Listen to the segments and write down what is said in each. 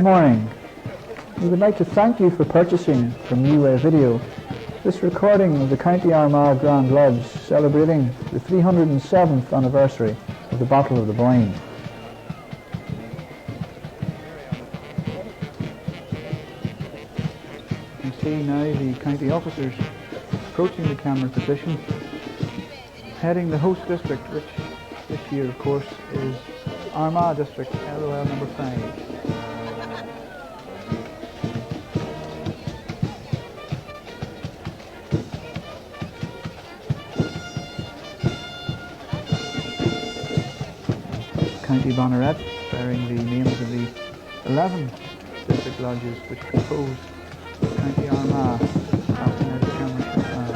morning. We would like to thank you for purchasing from UA Video this recording of the County Armagh Grand Lodge celebrating the 307th anniversary of the Battle of the Boyne. You can see now the county officers approaching the camera position, heading the host district, which this year of course is Armagh district, LOL number 5. County banneret bearing the names of the 11 district lodges which compose County Armagh, passing out the camera shot now.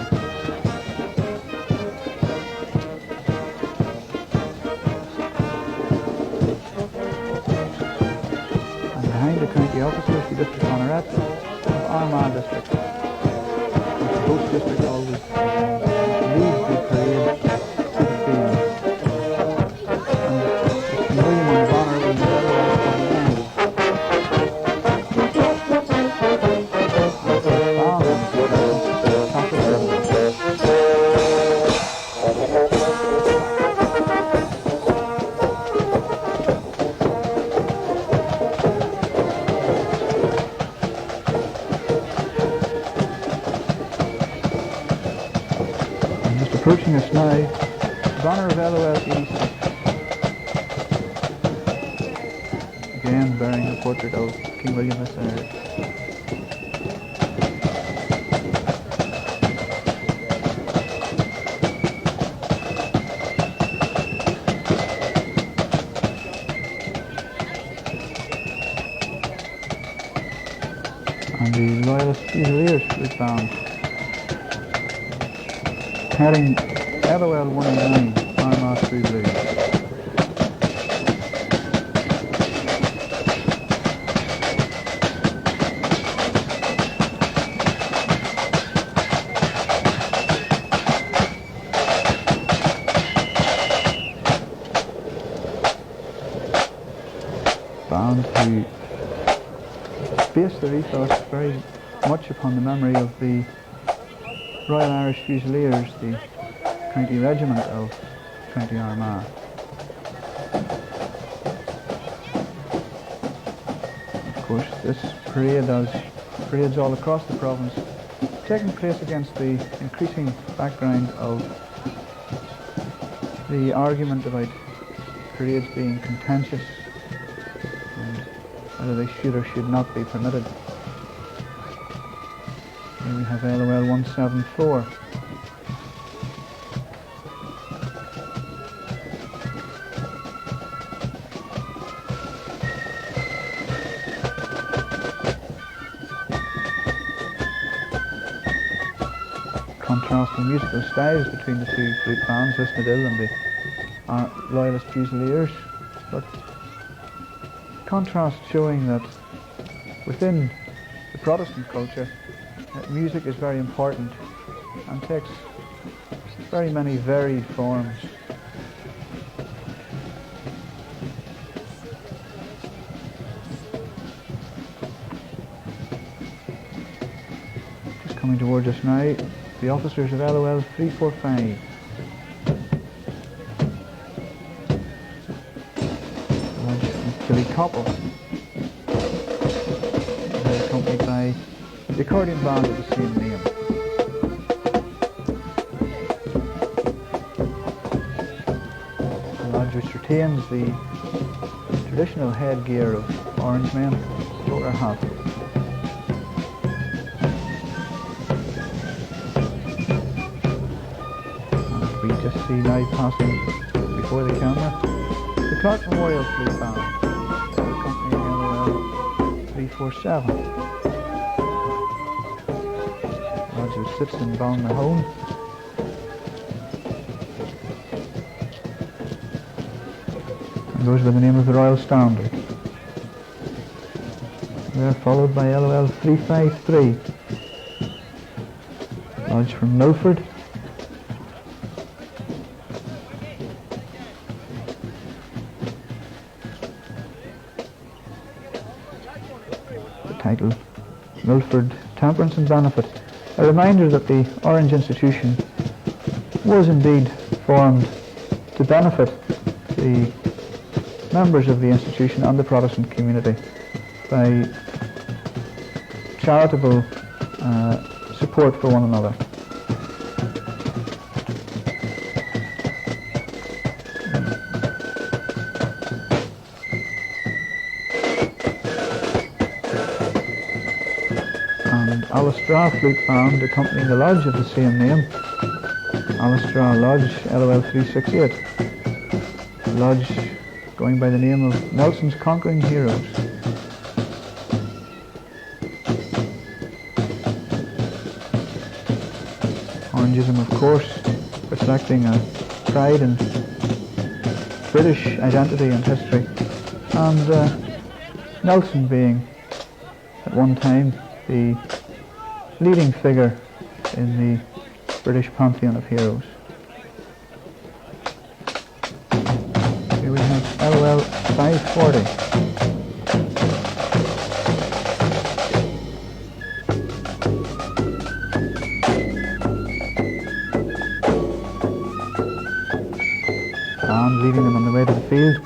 And behind the county officers, the district banneret of Armagh district. The host district always leads the parade to the field. Approaching us now, the banner of LOL 86, again bearing the portrait of King William III. And the Loyalist Fusiliers route band, heading LOL 109, Armagh through blue. Band who based their ethos very much upon the memory of the Royal Irish Fusiliers, the county regiment of County Armagh. Of course, this parade, as parades all across the province, taking place against the increasing background of the argument about parades being contentious and whether they should or should not be permitted. Here we have LOL 174. Contrasting musical styles between the two flute bands, Lisnadil and the Loyalist Fusiliers, but contrast showing that within the Protestant culture, music is very important and takes very many varied forms. Just coming towards us now, the officers of LOL 345. Billy Copple. They're accompanied by the accordion band of the same name. The lodge which retains the traditional headgear of Orangemen, floater hat. And we just see now passing before the camera the Clark Memorial Flute Band, accompanying LOL 347. Who sits in Ballinahone. And goes by the name of the Royal Standard. They're followed by LOL 353. Lodge from Milford. title Milford Temperance and Benefit, a reminder that the Orange Institution was indeed formed to benefit the members of the institution and the Protestant community by charitable support for one another. And Alistraw Flute Band accompanying the lodge of the same name, Alistraw Lodge, LOL 368. The lodge going by the name of Nelson's Conquering Heroes. Orangism, of course, reflecting a pride in British identity and history, and Nelson being at one time the leading figure in the British pantheon of heroes. Here we have LOL 540. And leading them on the way to the field,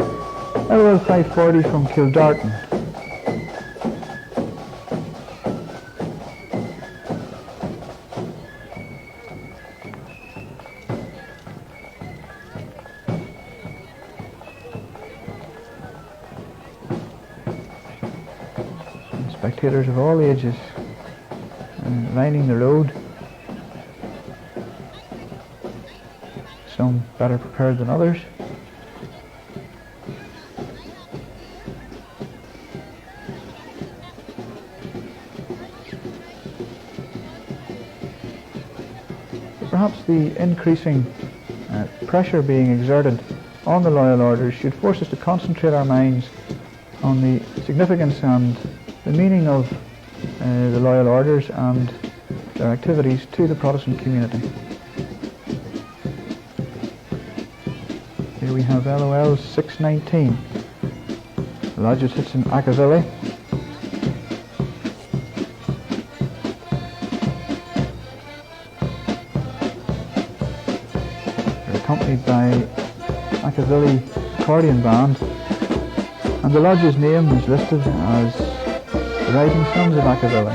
LOL 540 from Kildarton. And spectators of all ages lining the road, some better prepared than others. Perhaps the increasing pressure being exerted on the loyal orders should force us to concentrate our minds on the significance and the meaning of the loyal orders and their activities to the Protestant community. Here we have LOL 619. The lodge sits in Ackaville. Accompanied by Ackaville Accordion Band, and the lodge's name is listed as the Rising Sons of Ackaville.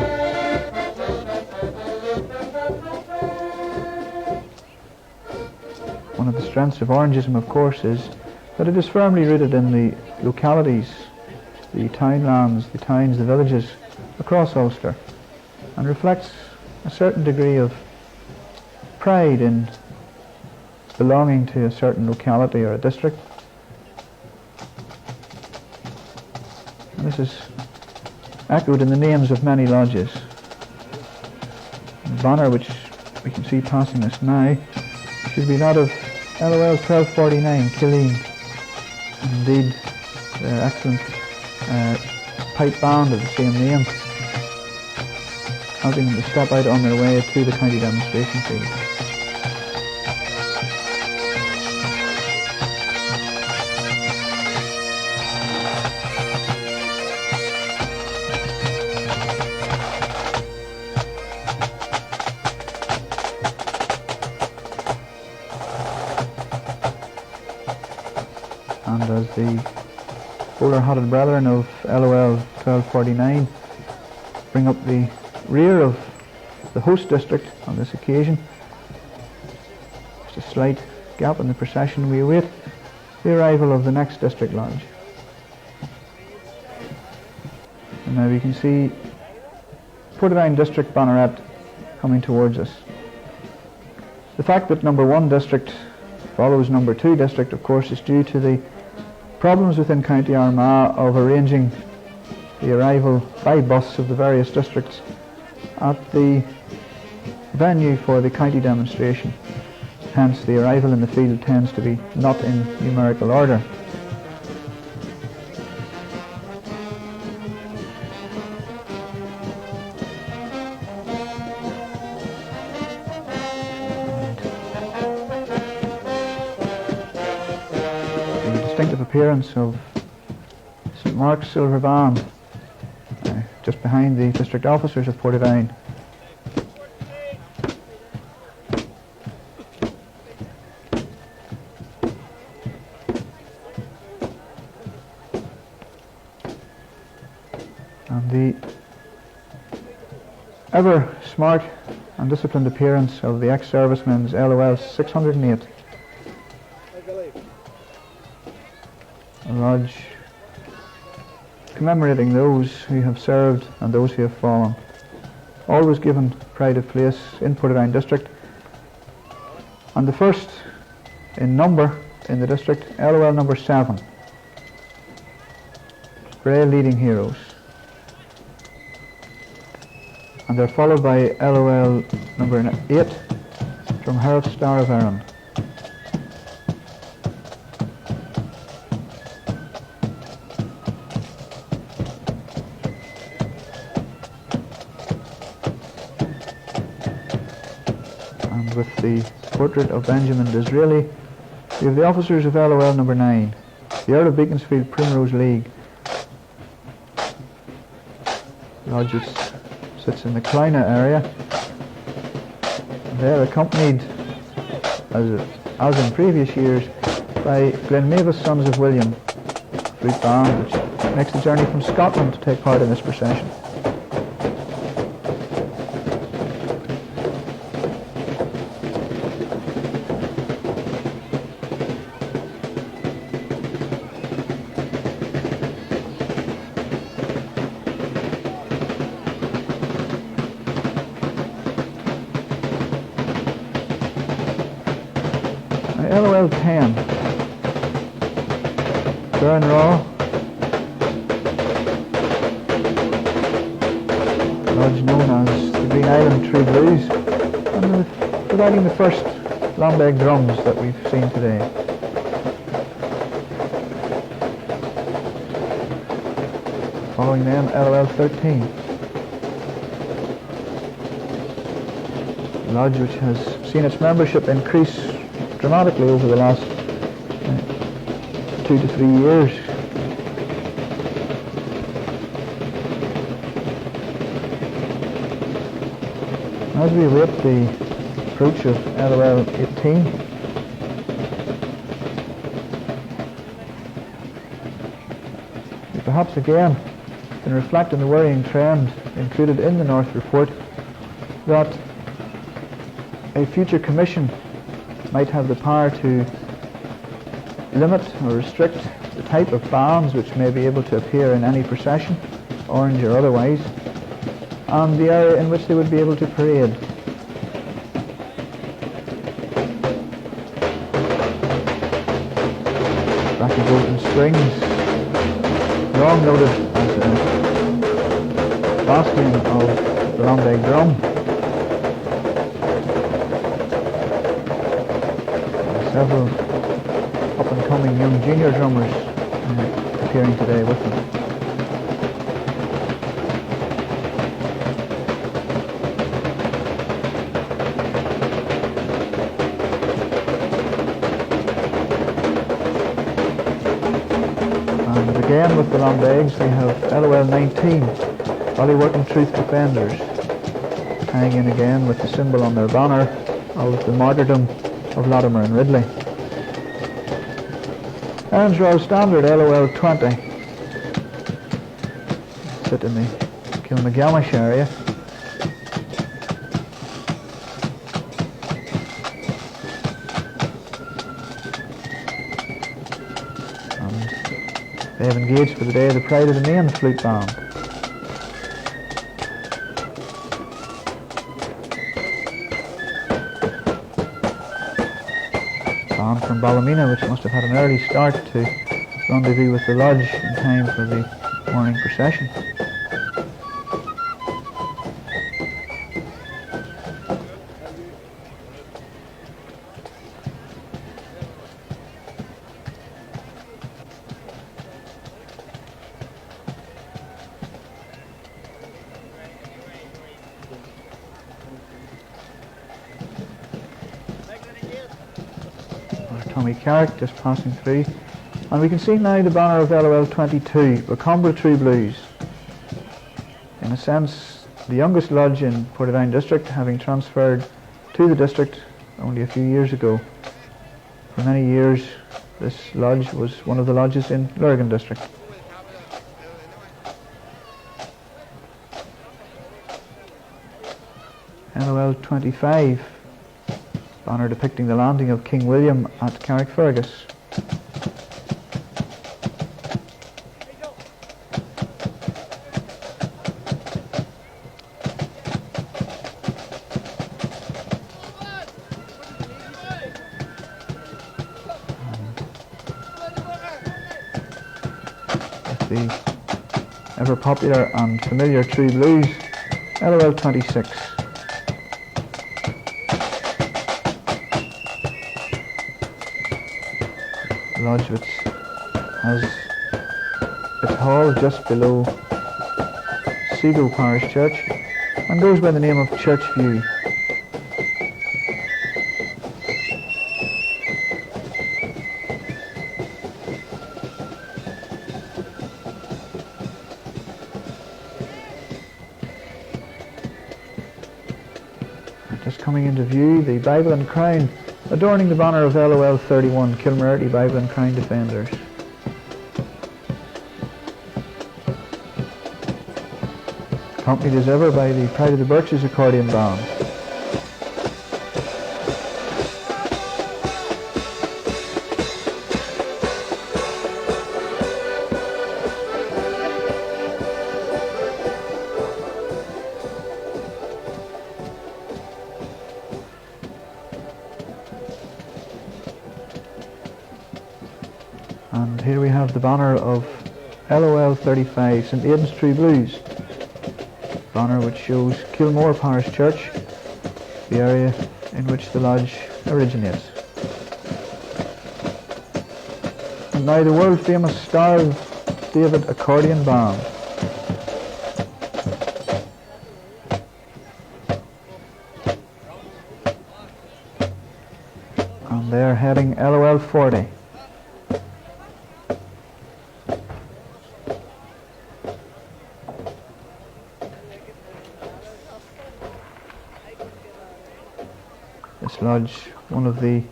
One of the strengths of Orangism, of course, is that it is firmly rooted in the localities, the townlands, the towns, the villages across Ulster, and reflects a certain degree of pride in belonging to a certain locality or a district. And this is echoed in the names of many lodges. The banner which we can see passing us now should be that of LOL 1249, Killeen. Indeed, their excellent pipe band of the same name, helping them to step out on their way to the county demonstration field. And as the bowler-hatted brethren of LOL 1249 bring up the rear of the host district on this occasion, just a slight gap in the procession, we await the arrival of the next district lodge. And now we can see Portadown District banneret coming towards us. The fact that number 1 district follows number 2 district, of course, is due to the problems within County Armagh of arranging the arrival by bus of the various districts at the venue for the county demonstration. Hence, the arrival in the field tends to be not in numerical order. The distinctive appearance of St Mark's silver band just behind behind the district officers of Portadown. And the ever smart and disciplined appearance of the ex-servicemen's LOL 608. A lodge commemorating those who have served and those who have fallen. Always given pride of place in Portadown district. And the first in number in the district, LOL number 7. Bray leading heroes. And they're followed by LOL number 8 from Herald Star of Erin. And with the portrait of Benjamin Disraeli, we have the officers of LOL number 9, the Earl of Beaconsfield Primrose League. Lodge which sits in the Kleina area. They're accompanied, as in previous years, by Glenmavis Sons of William Fleet Band, which makes the journey from Scotland to take part in this procession. LOL 10, Burn Raw, lodge known as the Green Island True Blues, and providing the first Lambeg drums that we've seen today. Following them, LOL 13, a lodge which has seen its membership increase dramatically over the last 2 to 3 years. As we await the approach of LOL 18, we perhaps again can reflect on the worrying trend included in the North Report that a future commission might have the power to limit or restrict the type of bands which may be able to appear in any procession, orange or otherwise, and the area in which they would be able to parade. Bracky Bolton Springs, long noted as a bastion of the Lambeg drum. Several up-and-coming young junior drummers appearing today with them. And again with the Lambegs we have LOL 19, Ballyworton Truth Defenders, tying in again with the symbol on their banner of the martyrdom of Latimer and Ridley. Erin's Royal Standard, LOL 20, sit in the Kilmagamish area. And they have engaged for the day the pride of the main flute band. From Ballymena, which must have had an early start to rendezvous with the lodge in time for the morning procession. Tommy Carrick just passing through, and we can see now the banner of LOL 22, Wacombra True Blues, in a sense the youngest lodge in Portadown district, having transferred to the district only a few years ago. For many years this lodge was one of the lodges in Lurgan district. LOL 25, banner depicting the landing of King William at Carrickfergus. With the ever popular and familiar True Blues, LOL 26. Lodge which has its hall just below Seago Parish Church and goes by the name of Church View. Just coming into view, the Bible and Crown adorning the banner of LOL 31, Kilmarty Bible and Crown Defenders. Accompanied as ever by the Pride of the Birches accordion band. And here we have the banner of LOL 35, St Aidan's True Blues. Banner which shows Kilmore Parish Church, the area in which the lodge originates. And now the world famous Star of David accordion band. And they're heading LOL 40. This lodge, one of the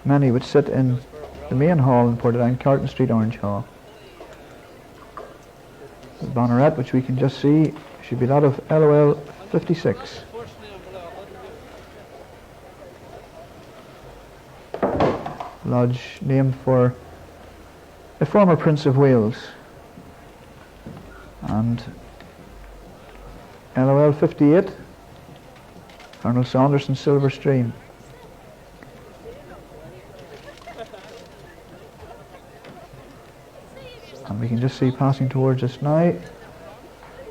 many which sit in the main hall in Portadown, Carlton Street, Orange Hall. The banneret, which we can just see, should be that of LOL 56. Lodge named for a former Prince of Wales. And LOL 58, Colonel Saunderson Silver Stream. And we can just see passing towards us now,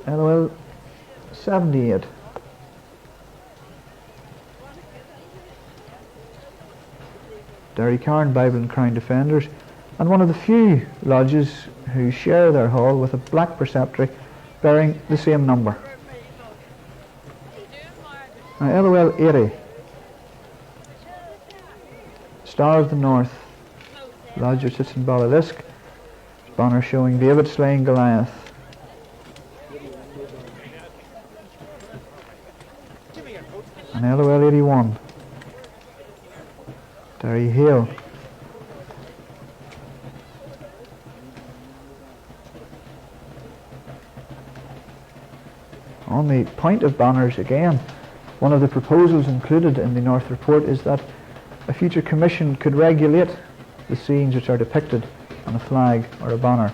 LOL 78. Derry Carn Bible and Crown Defenders, and one of the few lodges who share their hall with a black preceptory bearing the same number. Now LOL 80, Star of the North, lodge which sits in Ballalisk, banner showing David slaying Goliath. And LOL 81, Derry Hill. On the point of banners again, one of the proposals included in the North Report is that a future commission could regulate the scenes which are depicted on a flag or a banner.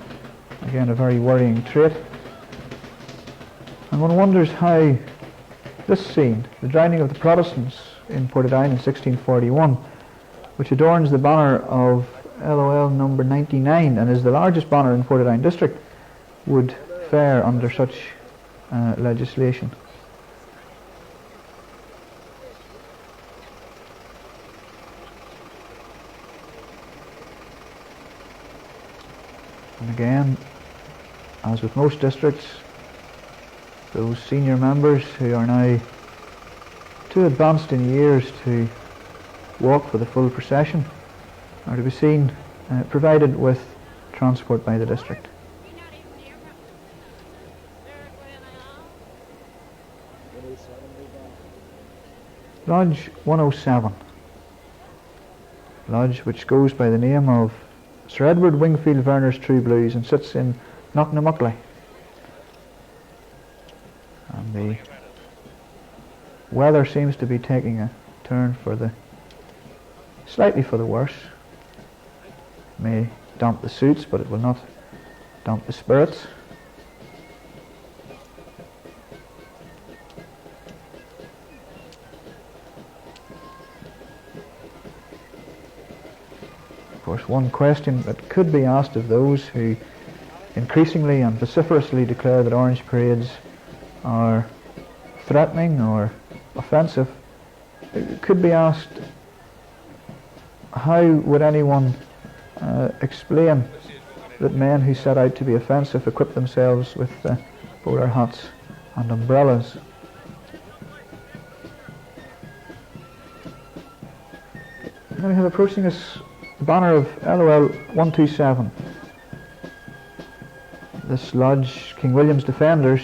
Again, a very worrying trait. And one wonders how this scene, the drowning of the Protestants in Portadown in 1641, which adorns the banner of LOL number 99 and is the largest banner in Portadown district, would fare under such legislation. And again, as with most districts, those senior members who are now too advanced in years to walk for the full procession are to be seen provided with transport by the district. Lodge 107. Lodge which goes by the name of Sir Edward Wingfield Verner's True Blues and sits in Knocknamuckley. And the weather seems to be taking a turn slightly for the worse. It may damp the suits, but it will not damp the spirits. Of course, one question that could be asked of those who increasingly and vociferously declare that orange parades are threatening or offensive, it could be asked, how would anyone explain that men who set out to be offensive equip themselves with bowler hats and umbrellas? Now we have approaching us the banner of LOL 127. This lodge, King William's Defenders,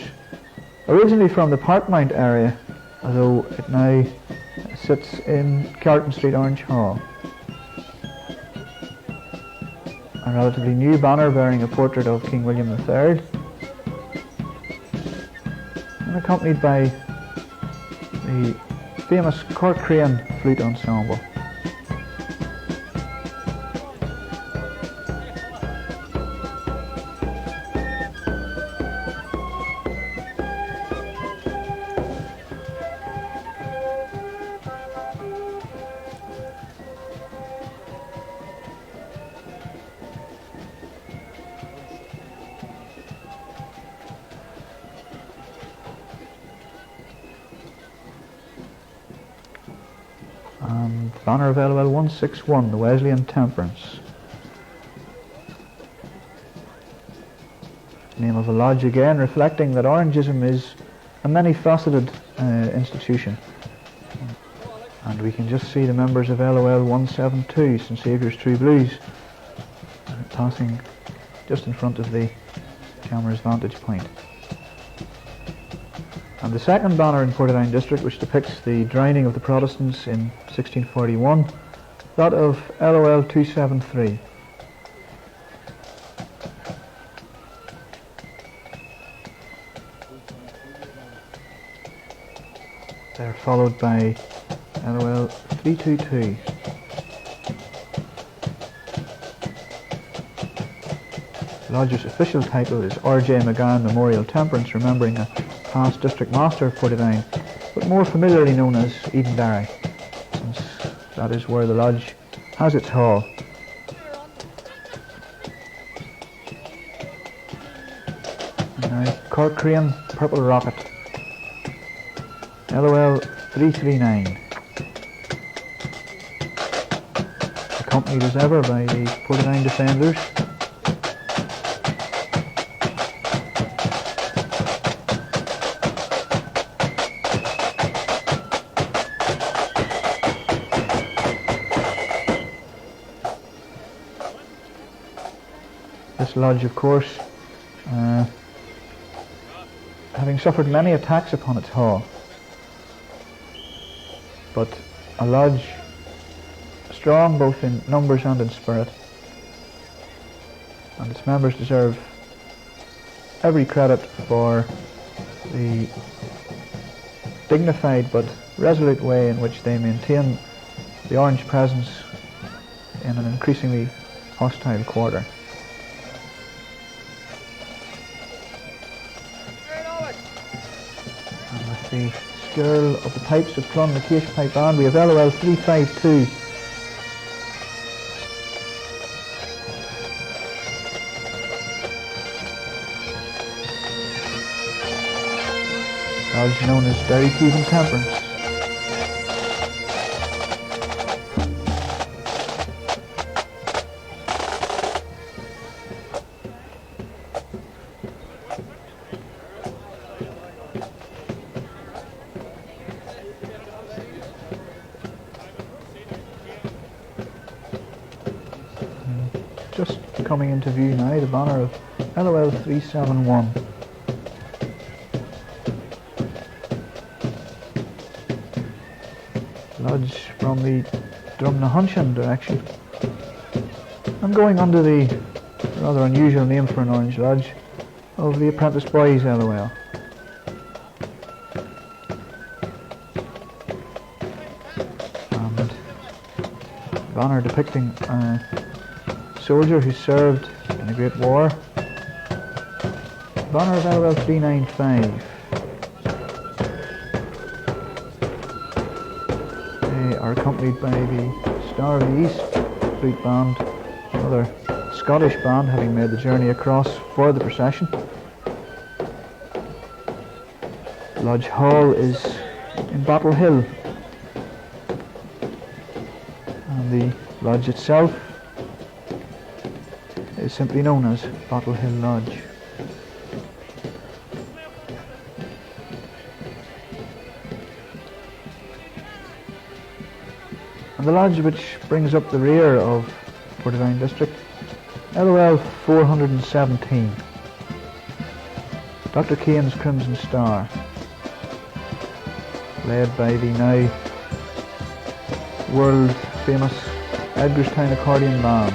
originally from the Parkmount area, although it now sits in Carlton Street, Orange Hall. A relatively new banner bearing a portrait of King William III, and accompanied by the famous Cork Crane Flute Ensemble. And banner of LOL 161, the Wesleyan Temperance. Name of a lodge again, reflecting that Orangism is a many-faceted institution. And we can just see the members of LOL 172, St Saviour's True Blues, passing just in front of the camera's vantage point. And the second banner in Portadown District, which depicts the drowning of the Protestants in 1641, that of LOL 273. They're followed by LOL 322. The lodge's official title is R.J. McGann Memorial Temperance, remembering a past District Master of Portadown, but more familiarly known as Eden Derry, since that is where the lodge has its hall. And now Cork Crane Purple Rocket, LOL 339, accompanied as ever by the Portadown Defenders. This lodge, of course, having suffered many attacks upon its hall, but a lodge strong both in numbers and in spirit, and its members deserve every credit for the dignified but resolute way in which they maintain the Orange presence in an increasingly hostile quarter. And with the skirl of the pipes of Clon the Case Pipe Band, we have LOL 352. Lodge known as Derry Cuban Temperance. Just coming into view now, the banner of LOL 371. Lodge from the Drumnahunshan direction. I'm going under the rather unusual name for an Orange Lodge of the Apprentice Boys LOL. And banner depicting a soldier who served in the Great War. Banner of LOL 395. They are accompanied by the Star of the East Fleet Band, another Scottish band having made the journey across for the procession. Lodge Hall is in Battle Hill, and the lodge itself is simply known as Battle Hill Lodge. And the lodge which brings up the rear of Portadown District, LOL 417, Dr. Kane's Crimson Star, led by the now world famous Edgarstown Accordion Band.